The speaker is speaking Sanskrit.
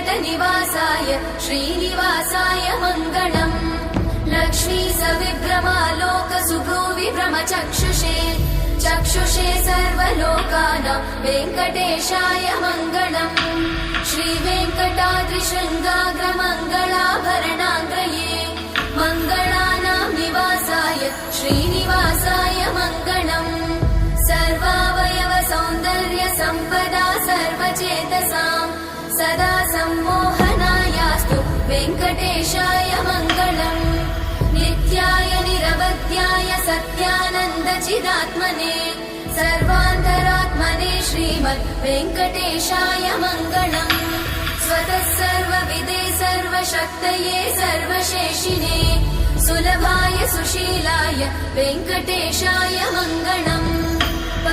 वैकुण्ठनिवासाय श्रीनिवासाय मङ्गलम् लक्ष्मी सविभ्रमालोकसुभ्रूविभ्रमचक्षुषे चक्षुषे सर्वलोकानां वेङ्कटेशाय मङ्गलम् श्रीवेङ्कटाद्रिशृङ्गाग्रमङ्गलाभरणाङ्ग्रये मङ्गलानां निवासाय श्रीनिवासाय मङ्गलम् सर्वावयव सौन्दर्य सम्पदा सर्वचेतसां सदा सम्मोहनायास्तु वेङ्कटेशाय मङ्गलम् नित्याय निरवध्याय सत्यानन्दचिदात्मने सर्वान्तरात्मने श्रीमद् वेङ्कटेशाय मङ्गलम् स्वतः सर्वविदे सर्वशक्तये सर्वशेषिने सुलभाय सुशीलाय वेङ्कटेशाय मङ्गलम्।